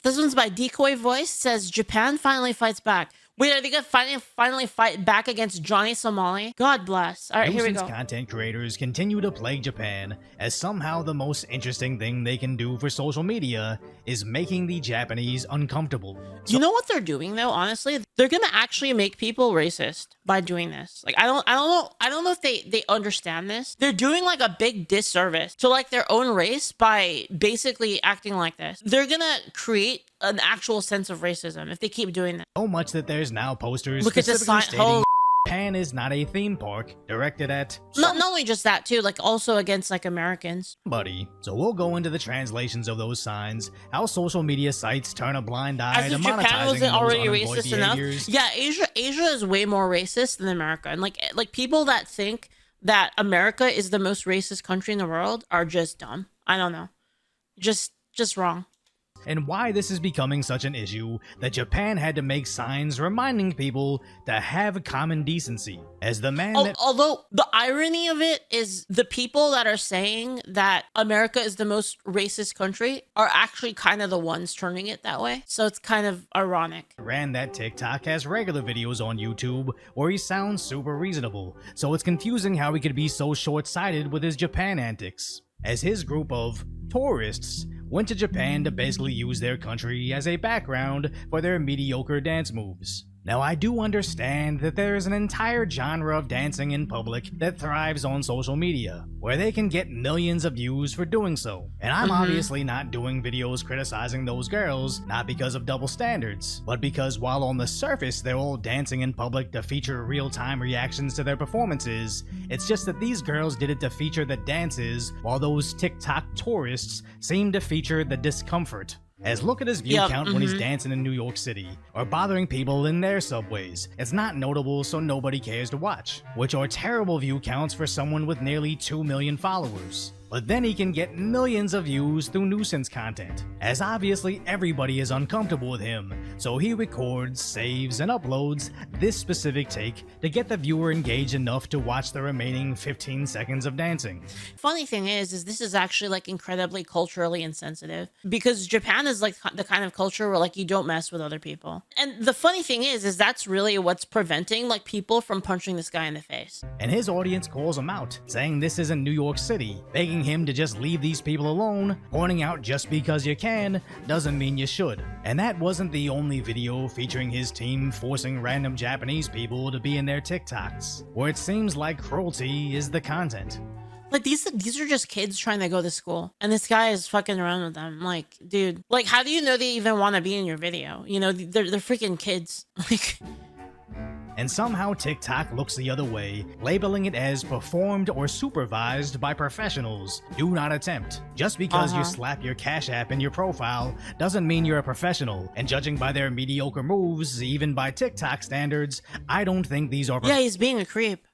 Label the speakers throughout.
Speaker 1: This one's by Decoy Voice. Says Japan finally fights back. Wait, are they gonna finally fight back against Johnny Somali? God bless. All right, here we
Speaker 2: Nuisance
Speaker 1: go.
Speaker 2: content creators continue to plague Japan, as somehow the most interesting thing they can do for social media is making the Japanese uncomfortable.
Speaker 1: You know what they're doing though? Honestly, they're gonna actually make people racist by doing this. Like, I don't know if they understand this. They're doing like a big disservice to like their own race by basically acting like this. They're gonna create an actual sense of racism if they keep doing that.
Speaker 2: So much that there's now posters
Speaker 1: Look at the
Speaker 2: specifically
Speaker 1: sign.
Speaker 2: stating Japan is not a theme park directed at
Speaker 1: Not only just that too, like also against like Americans.
Speaker 2: somebody. So we'll go into the translations of those signs, how social media sites turn a blind eye
Speaker 1: As
Speaker 2: to
Speaker 1: if Japan
Speaker 2: monetizing
Speaker 1: wasn't
Speaker 2: those
Speaker 1: already
Speaker 2: unemployed
Speaker 1: racist enough.
Speaker 2: behaviors.
Speaker 1: Yeah, Asia is way more racist than America, and like people that think that America is the most racist country in the world are just dumb. I don't know, just wrong.
Speaker 2: And why this is becoming such an issue that Japan had to make signs reminding people to have common decency. As the man that
Speaker 1: Although the irony of it is the people that are saying that America is the most racist country are actually kind of the ones turning it that way. So it's kind of ironic.
Speaker 2: ran that TikTok has regular videos on YouTube where he sounds super reasonable, so it's confusing how he could be so short-sighted with his Japan antics. As his group of tourists went to Japan to basically use their country as a background for their mediocre dance moves. Now, I do understand that there is an entire genre of dancing in public that thrives on social media, where they can get millions of views for doing so. And I'm obviously not doing videos criticizing those girls, not because of double standards, but because while on the surface they're all dancing in public to feature real-time reactions to their performances, it's just that these girls did it to feature the dances, while those TikTok tourists seem to feature the discomfort. As look at his view count when he's dancing in New York City, or bothering people in their subways. It's not notable, so nobody cares to watch, which are terrible view counts for someone with nearly 2 million followers. But then he can get millions of views through nuisance content, as obviously everybody is uncomfortable with him, so he records, saves, and uploads this specific take to get the viewer engaged enough to watch the remaining 15 seconds of dancing.
Speaker 1: Funny thing is this is actually like incredibly culturally insensitive, because Japan is like the kind of culture where like you don't mess with other people. And the funny thing is that's really what's preventing like people from punching this guy in the face.
Speaker 2: And his audience calls him out, saying this isn't New York City, begging him to just leave these people alone, pointing out just because you can doesn't mean you should. And that wasn't the only video featuring his team forcing random Japanese people to be in their TikToks, where it seems like cruelty is the content.
Speaker 1: Like these are just kids trying to go to school, and this guy is fucking around with them. Like, dude, like how do you know they even want to be in your video? You know, they're freaking kids. Like,
Speaker 2: and somehow TikTok looks the other way, labeling it as performed or supervised by professionals. Do not attempt. Just because you slap your Cash App in your profile doesn't mean you're a professional, and judging by their mediocre moves, even by TikTok standards, I don't think these are
Speaker 1: yeah, he's being a creep.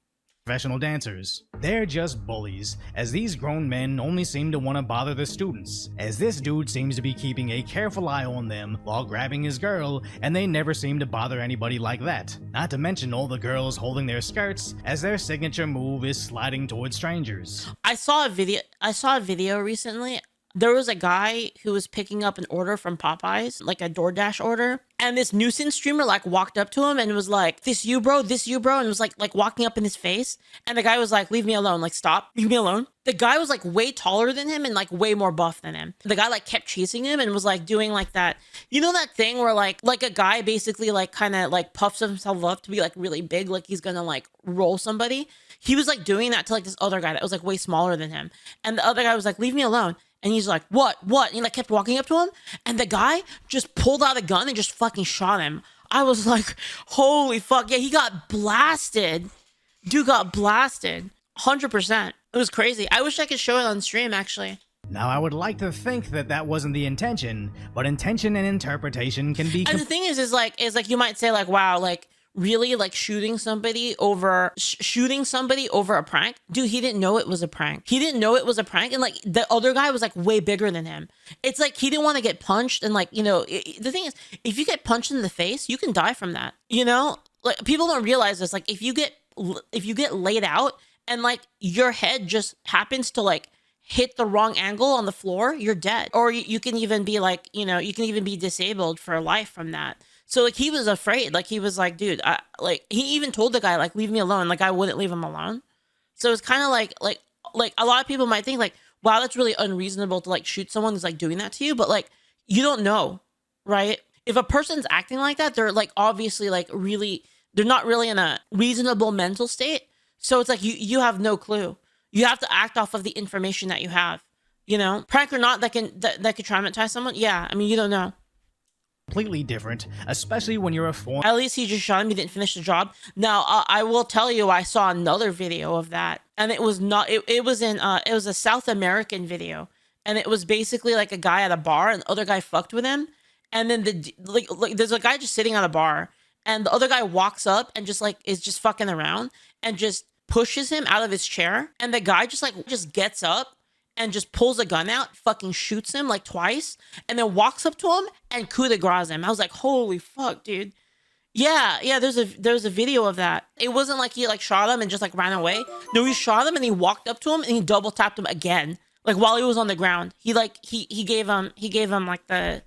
Speaker 2: Professional dancers. They're just bullies, as these grown men only seem to want to bother the students, as this dude seems to be keeping a careful eye on them while grabbing his girl, and they never seem to bother anybody like that. Not to mention all the girls holding their skirts, as their signature move is sliding towards strangers.
Speaker 1: I saw a video recently. There was a guy who was picking up an order from Popeyes, like a DoorDash order, and this Nuisance streamer like walked up to him and was like, this you bro, and was like walking up in his face, and the guy was like, leave me alone, like stop, leave me alone. The guy was like way taller than him and like way more buff than him. The guy like kept chasing him and was like doing like that, you know, that thing where like a guy basically like kind of like puffs himself up to be like really big, like he's gonna like roll somebody. He was like doing that to like this other guy that was like way smaller than him, and the other guy was like, leave me alone. And he's like, what? And he like kept walking up to him, and the guy just pulled out a gun and just fucking shot him. I was like, holy fuck. Yeah, he got blasted. Dude got blasted. 100%. It was crazy. I wish I could show it on stream, actually.
Speaker 2: Now, I would like to think that that wasn't the intention, but intention and interpretation can be...
Speaker 1: And the thing is like you might say like, wow, like, really, like shooting somebody over a prank? Dude, he didn't know it was a prank. And like the other guy was like way bigger than him. It's like he didn't want to get punched, and like, you know, the thing is, if you get punched in the face, you can die from that. You know, like people don't realize this. Like if you get laid out and like your head just happens to like hit the wrong angle on the floor, you're dead. Or you can even be like, you know, you can even be disabled for life from that. So like he was afraid. Like he was like, dude, like he even told the guy like, leave me alone. Like I wouldn't leave him alone. So it's kind of like a lot of people might think like, wow, that's really unreasonable to like shoot someone who's like doing that to you. But like you don't know, right? If a person's acting like that, they're like obviously like really, they're not really in a reasonable mental state. So it's like you have no clue. You have to act off of the information that you have. You know, prank or not, that could traumatize someone. Yeah, I mean, you don't know.
Speaker 2: Completely different, especially when you're a foreign.
Speaker 1: At least he just shot him. He didn't finish the job. Now, I will tell you, I saw another video of that, and it was not. It was a South American video, and it was basically like a guy at a bar, and the other guy fucked with him, and then like there's a guy just sitting at a bar, and the other guy walks up and just like is just fucking around and just pushes him out of his chair, and the guy just gets up and just pulls a gun out, fucking shoots him like twice, and then walks up to him and coup de grace him. I was like, holy fuck, dude. Yeah, there's a video of that. It wasn't like he like shot him and just like ran away. No, he shot him and he walked up to him and he double tapped him again. Like while he was on the ground. He gave him like the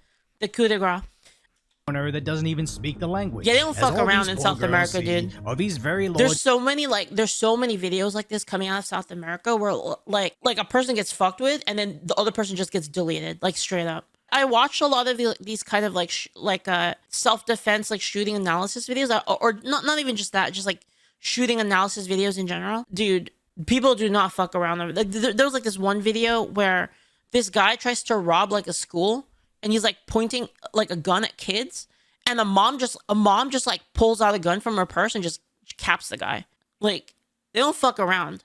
Speaker 1: coup de grace.
Speaker 2: That doesn't even speak the language.
Speaker 1: Yeah, they don't fuck around in South America, dude.
Speaker 2: Are these very large...
Speaker 1: There's so many videos like this coming out of South America where like a person gets fucked with and then the other person just gets deleted, like straight up. I watched a lot of these kind of like self-defense, like shooting analysis videos, or not even just that, just like shooting analysis videos in general. Dude, people do not fuck around. There was like this one video where this guy tries to rob like a school, and he's like pointing like a gun at kids, and a mom just like pulls out a gun from her purse and just caps the guy. Like they don't fuck around.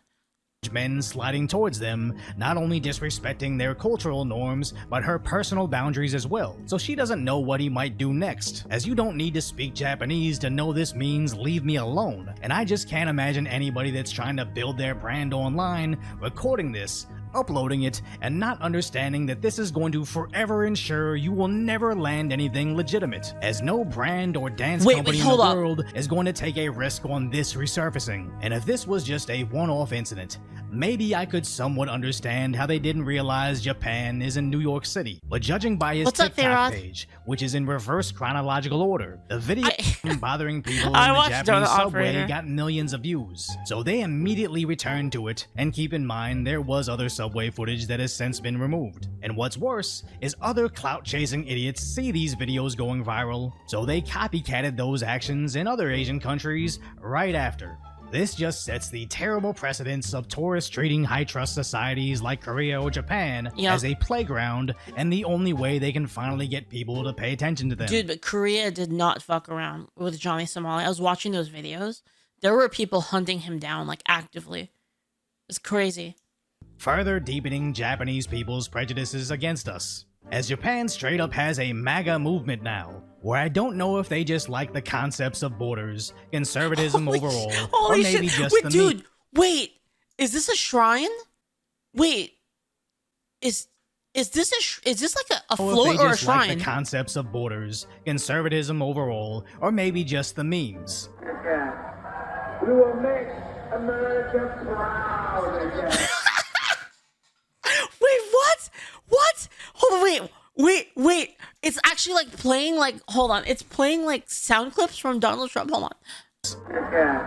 Speaker 2: Men sliding towards them, not only disrespecting their cultural norms, but her personal boundaries as well, so she doesn't know what he might do next. As you don't need to speak Japanese to know this means leave me alone, and I just can't imagine anybody that's trying to build their brand online recording this, uploading it, and not understanding that this is going to forever ensure you will never land anything legitimate, as no brand or dance company in the world is going to take a risk on this resurfacing. And if this was just a one-off incident, maybe I could somewhat understand how they didn't realize Japan is in New York City. But judging by his TikTok page, which is in reverse chronological order, the video bothering people in the Japanese subway got millions of views. So they immediately returned to it, and keep in mind there was other subway footage that has since been removed. And what's worse is other clout-chasing idiots see these videos going viral, so they copycatted those actions in other Asian countries right after. This just sets the terrible precedence of tourists treating high-trust societies like Korea or Japan as a playground, and the only way they can finally get people to pay attention to them.
Speaker 1: Dude, but Korea did not fuck around with Johnny Somali. I was watching those videos. There were people hunting him down, like, actively. It's crazy.
Speaker 2: Further deepening Japanese people's prejudices against us, as Japan straight up has a MAGA movement now, where I don't know if they just like the concepts of borders, conservatism overall, or maybe just the
Speaker 1: dude, wait, is this a shrine? Wait, is this like a float or a shrine?
Speaker 2: Like the concepts of borders, conservatism overall, or maybe just the memes.
Speaker 3: We will make America proud again.
Speaker 1: Wait, what? What? Hold on, wait. It's actually like playing like, hold on. It's playing like sound clips from Donald Trump. Hold on.
Speaker 3: Again.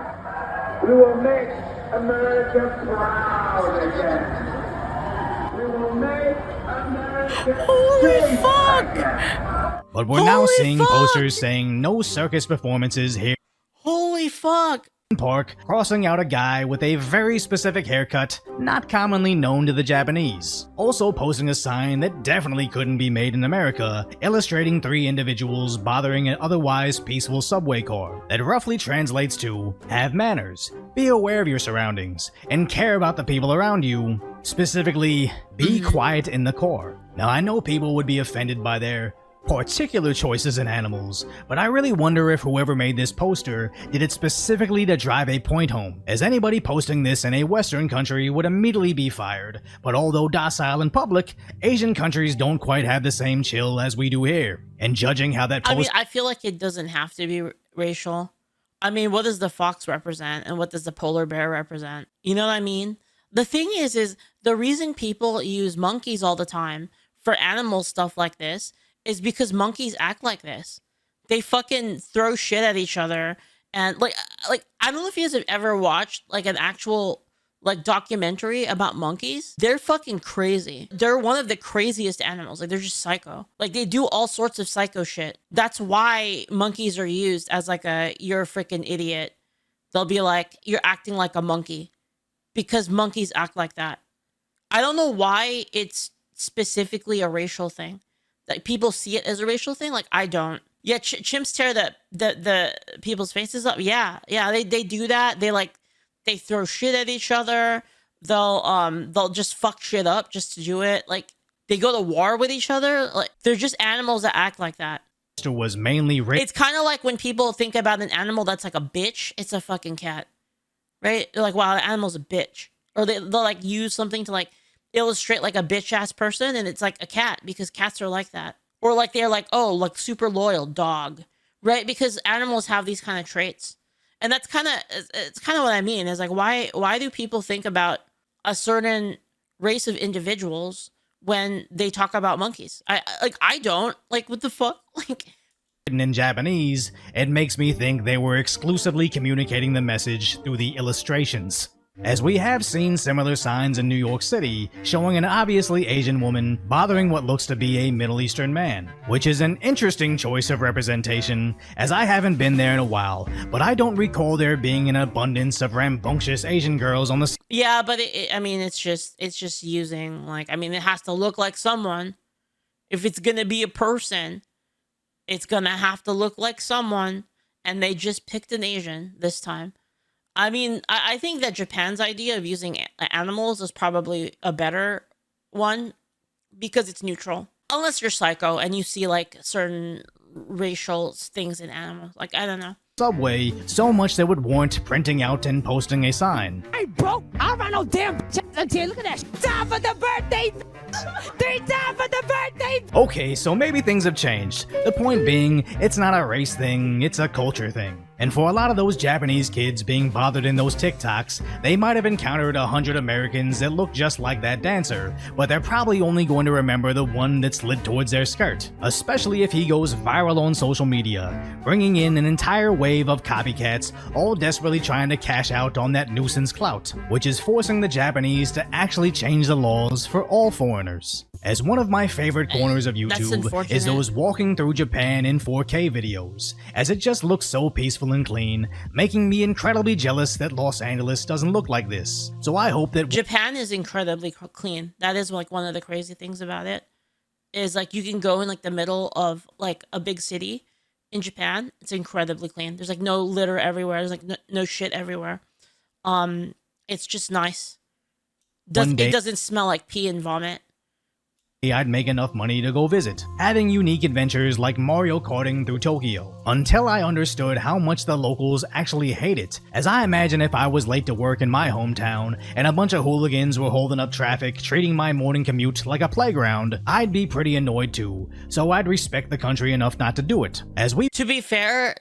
Speaker 3: We will make America proud again. We will make America
Speaker 1: Holy fuck!
Speaker 3: again.
Speaker 2: But we're now seeing posters saying no circus performances here.
Speaker 1: Holy fuck!
Speaker 2: Park, crossing out a guy with a very specific haircut, not commonly known to the Japanese. Also posting a sign that definitely couldn't be made in America, illustrating 3 individuals bothering an otherwise peaceful subway car. That roughly translates to, have manners, be aware of your surroundings, and care about the people around you. Specifically, be quiet in the car. Now I know people would be offended by their particular choices in animals, but I really wonder if whoever made this poster did it specifically to drive a point home, as anybody posting this in a Western country would immediately be fired. But although docile in public, Asian countries don't quite have the same chill as we do here. And judging how that
Speaker 1: I feel like it doesn't have to be racial. I mean, what does the fox represent and what does the polar bear represent? You know what I mean? The thing is the reason people use monkeys all the time for animal stuff like this is because monkeys act like this. They fucking throw shit at each other, and like I don't know if you guys have ever watched like an actual like documentary about monkeys. They're fucking crazy. They're one of the craziest animals. Like they're just psycho. Like they do all sorts of psycho shit. That's why monkeys are used as like a you're a freaking idiot. They'll be like you're acting like a monkey because monkeys act like that. I don't know why it's specifically a racial thing. Like people see it as a racial thing. Like I don't. Yeah, chimps tear the people's faces up. Yeah, they do that. They throw shit at each other. They'll just fuck shit up just to do it. Like they go to war with each other. Like they're just animals that act like that.
Speaker 2: Was mainly
Speaker 1: It's kind of like when people think about an animal that's like a bitch, it's a fucking cat, right? They're like, wow, the animal's a bitch, or they'll like use something to like illustrate like a bitch ass person, and it's like a cat because cats are like that. Or like they're like, oh, like super loyal dog, right? Because animals have these kind of traits. And that's it's kind of what I mean is like, why do people think about a certain race of individuals when they talk about monkeys? I don't. Like, what the fuck? Like,
Speaker 2: in Japanese, it makes me think they were exclusively communicating the message through the illustrations. As we have seen similar signs in New York City, showing an obviously Asian woman bothering what looks to be a Middle Eastern man, which is an interesting choice of representation, as I haven't been there in a while, but I don't recall there being an abundance of rambunctious Asian girls on the
Speaker 1: yeah, but I mean, it's just using, like, I mean, it has to look like someone. If it's gonna be a person, it's gonna have to look like someone, and they just picked an Asian this time. I mean, I think that Japan's idea of using animals is probably a better one because it's neutral. Unless you're psycho and you see like certain racial things in animals. Like, I don't know.
Speaker 2: subway, so much that would warrant printing out and posting a sign.
Speaker 4: Hey, bro, I run no damn until look at that. Time for the birthday. 3 times for the birthday.
Speaker 2: Okay, so maybe things have changed. The point being, it's not a race thing, it's a culture thing. And for a lot of those Japanese kids being bothered in those TikToks, they might have encountered 100 Americans that look just like that dancer, but they're probably only going to remember the one that slid towards their skirt, especially if he goes viral on social media, bringing in an entire wave of copycats, all desperately trying to cash out on that nuisance clout, which is forcing the Japanese to actually change the laws for all foreigners. As one of my favorite corners of YouTube is those walking through Japan in 4K videos, as it just looks so peaceful and clean, making me incredibly jealous that Los Angeles doesn't look like this. So I hope that
Speaker 1: Japan is incredibly clean. That is like one of the crazy things about it, is like you can go in like the middle of like a big city in Japan. It's incredibly clean. There's like no litter everywhere. There's like no shit everywhere. It's just nice. It doesn't smell like pee and vomit.
Speaker 2: I'd make enough money to go visit, having unique adventures like Mario Karting through Tokyo, until I understood how much the locals actually hate it, as I imagine if I was late to work in my hometown and a bunch of hooligans were holding up traffic, treating my morning commute like a playground, I'd be pretty annoyed too, so I'd respect the country enough not to do it.
Speaker 1: To be fair,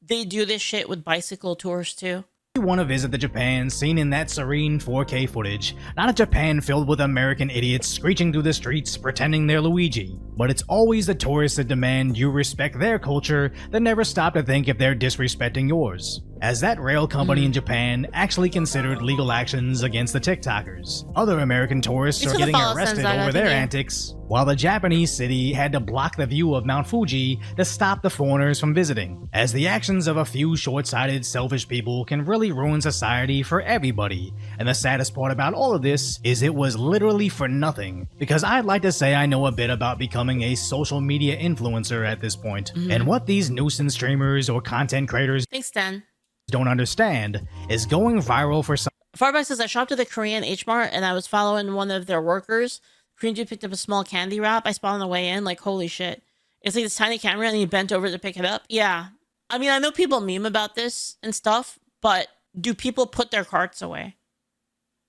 Speaker 1: they do this shit with bicycle tours too.
Speaker 2: We want to visit the Japan seen in that serene 4K footage, not a Japan filled with American idiots screeching through the streets pretending they're Luigi. But it's always the tourists that demand you respect their culture that never stop to think if they're disrespecting yours. As that rail company in Japan actually considered legal actions against the TikTokers. Other American tourists are getting arrested over their antics, while the Japanese city had to block the view of Mount Fuji to stop the foreigners from visiting, as the actions of a few short-sighted, selfish people can really ruin society for everybody. And the saddest part about all of this is it was literally for nothing, because I'd like to say I know a bit about becoming a social media influencer at this point, and what these nuisance streamers or content creators
Speaker 1: Thanks, Dan.
Speaker 2: don't understand is going viral for some.
Speaker 1: Farby says, I shopped at the Korean H Mart and I was following one of their workers. Korean dude picked up a small candy wrap. I spotted on the way in, like, holy shit. It's like this tiny camera and he bent over to pick it up. Yeah. I mean, I know people meme about this and stuff, but do people put their carts away?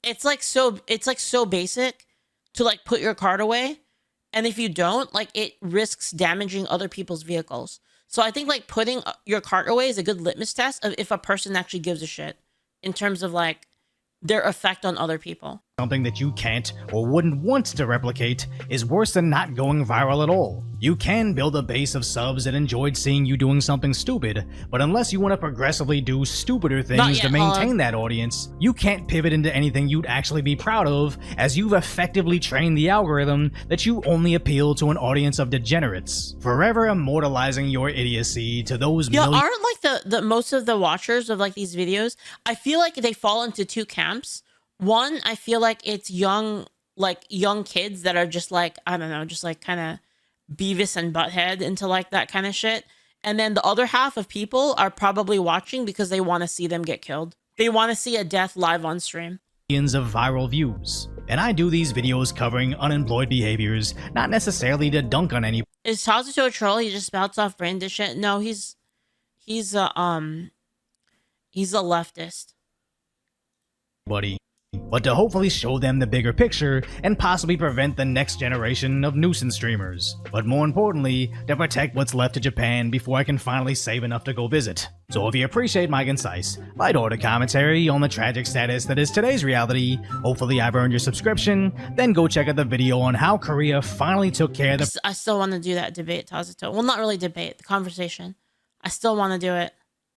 Speaker 1: It's like so basic to like put your cart away. And if you don't, like, it risks damaging other people's vehicles. So I think like putting your cart away is a good litmus test of if a person actually gives a shit in terms of like their effect on other people.
Speaker 2: Something that you can't or wouldn't want to replicate is worse than not going viral at all. You can build a base of subs that enjoyed seeing you doing something stupid, but unless you want to progressively do stupider things to maintain that audience, you can't pivot into anything you'd actually be proud of, as you've effectively trained the algorithm that you only appeal to an audience of degenerates, forever immortalizing your idiocy to those
Speaker 1: aren't like the most of the watchers of like these videos, I feel like they fall into two camps. One, I feel like it's young kids that are just like, I don't know, just like kind of Beavis and Butthead into like that kind of shit. And then the other half of people are probably watching because they want to see them get killed. They want to see a death live on stream.
Speaker 2: Millions of viral views. And I do these videos covering unemployed behaviors, not necessarily to dunk on any.
Speaker 1: Is Tazuto a troll? He just spouts off brand shit. No, he's a leftist.
Speaker 2: Buddy. But to hopefully show them the bigger picture and possibly prevent the next generation of nuisance streamers. But more importantly, to protect what's left of Japan before I can finally save enough to go visit. So if you appreciate my concise, light-order commentary on the tragic status that is today's reality, hopefully I've earned your subscription, then go check out the video on how Korea finally took care of the—
Speaker 1: I still want to do that debate, Tazuto. Well, not really debate, the conversation. I still want to do it.